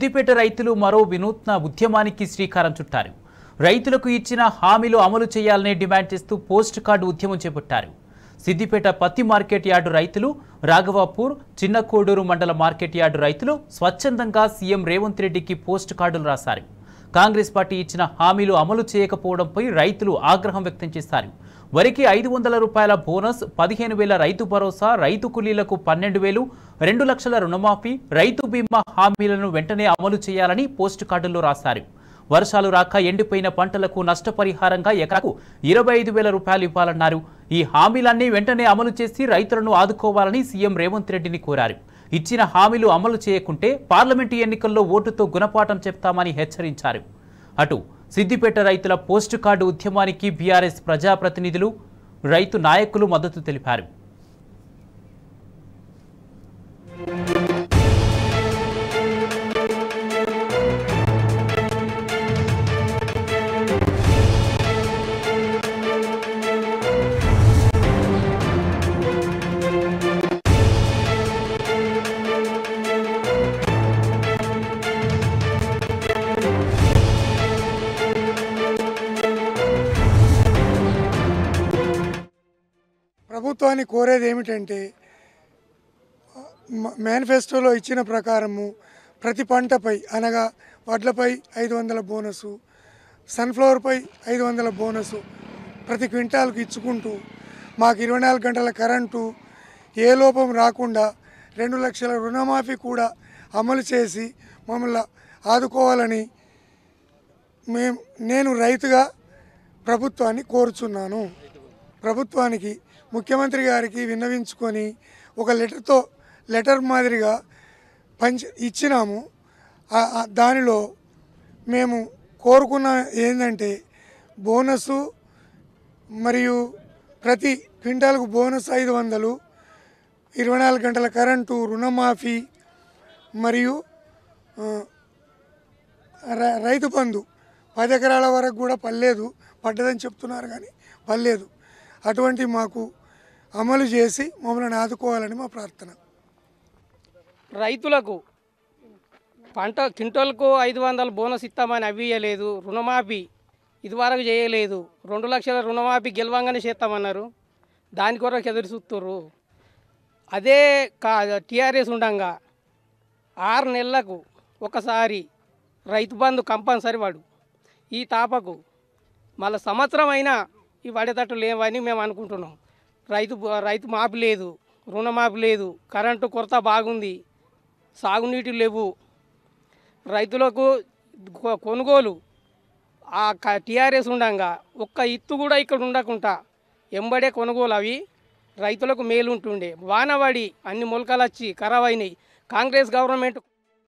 సిద్దిపేట రైతులు మరో వినూత్న ఉద్యమానికి శ్రీకారం చుట్టారు. రైతులకు ఇచ్చిన హామీలు అమలు చేయాలని డిమాండ్ చేస్తూ పోస్ట్ కార్డు ఉద్యమం చేపట్టారు. సిద్దిపేట పత్తి మార్కెట్ యార్డు రైతులు, రాఘవాపూర్, చిన్నకోడూరు మండల మార్కెట్ యార్డు రైతులు స్వచ్ఛందంగా సీఎం రేవంత్ రెడ్డికి పోస్ట్ కార్డులు రాశారు. కాంగ్రెస్ పార్టీ ఇచ్చిన హామీలు అమలు చేయకపోవడంపై రైతులు ఆగ్రహం వ్యక్తం చేశారు. వరికి 500 రూపాయల బోనస్, 15,000 రైతు భరోసా, రైతు కూలీలకు 12,000, 2 లక్షల రుణమాఫీ, రైతు బీమా హామీలను వెంటనే అమలు చేయాలని పోస్ట్ కార్డుల్లో రాశారు. వర్షాలు రాక ఎండిపోయిన పంటలకు నష్టపరిహారంగా ఎకరాకు 25,000 రూపాయలు ఇవ్వాలన్నారు. ఈ హామీలన్నీ వెంటనే అమలు చేసి రైతులను ఆదుకోవాలని సీఎం రేవంత్ రెడ్డిని కోరారు. ఇచ్చిన హామీలు అమలు చేయకుంటే పార్లమెంటు ఎన్నికల్లో ఓటుతో గుణపాఠం చెప్తామని హెచ్చరించారు. అటు సిద్దిపేట రైతుల పోస్టు కార్డు ఉద్యమానికి బీఆర్ఎస్ ప్రజాప్రతినిధులు, రైతు నాయకులు మద్దతు తెలిపారు. ప్రభుత్వాన్ని కోరేది ఏమిటంటే, మేనిఫెస్టోలో ఇచ్చిన ప్రకారము ప్రతి పంటపై అనగా వడ్లపై 500 బోనసు, సన్ఫ్లవర్పై 500 బోనసు ప్రతి క్వింటాల్కు ఇచ్చుకుంటూ మాకు 24 గంటల కరెంటు, ఏ లోపం రాకుండా 2 లక్షల రుణమాఫీ కూడా అమలు చేసి మమ్మల్ని ఆదుకోవాలని నేను రైతుగా ప్రభుత్వాన్ని కోరుచున్నాను. ప్రభుత్వానికి ముఖ్యమంత్రి గారికి విన్నవించుకొని ఒక లెటర్ మాదిరిగా ఇచ్చినాము. దానిలో మేము కోరుకున్న ఏంటంటే బోనసు మరియు ప్రతి క్వింటాల్కు బోనస్ 500, 24 గంటల కరెంటు, రుణమాఫీ మరియు రైతు బంధు 10 ఎకరాల వరకు కూడా పడ్డదని చెప్తున్నారు కానీ పడలేదు. అటువంటి మాకు అమలు చేసి మమ్మల్ని ఆదుకోవాలని మా ప్రార్థన. రైతులకు పంట క్వింటాల్కు 500 బోనస్ ఇస్తామని అవి ఇవ్వలేదు. రుణమాఫీ ఇదివరకు చేయలేదు. 2 లక్షల రుణమాఫీ గెలవంగానే చేస్తామన్నారు. దాని కొరకు ఎదురు చూస్తుర్రు. అదే టీఆర్ఎస్ ఉండగా 6 నెలలకు ఒకసారి రైతు బంధు కంపల్సరీ వాడు. ఈ తాపకు మళ్ళీ సంవత్సరం అయినా ఈ పడేటట్టు లేవని మేము అనుకుంటున్నాం. రైతు మాఫీ లేదు, రుణమాఫీ లేదు, కరెంటు కొరత బాగుంది, సాగునీటి లేవు. రైతులకు కొనుగోలు టీఆర్ఎస్ ఉండగా ఒక్క ఇత్తు కూడా ఇక్కడ ఉండకుండా ఎంబడే కొనుగోలు అవి రైతులకు మేలు ఉంటుండే. వానవాడి అన్ని మొలకలు వచ్చి ఖరాబ్ అయినాయి. కాంగ్రెస్ గవర్నమెంట్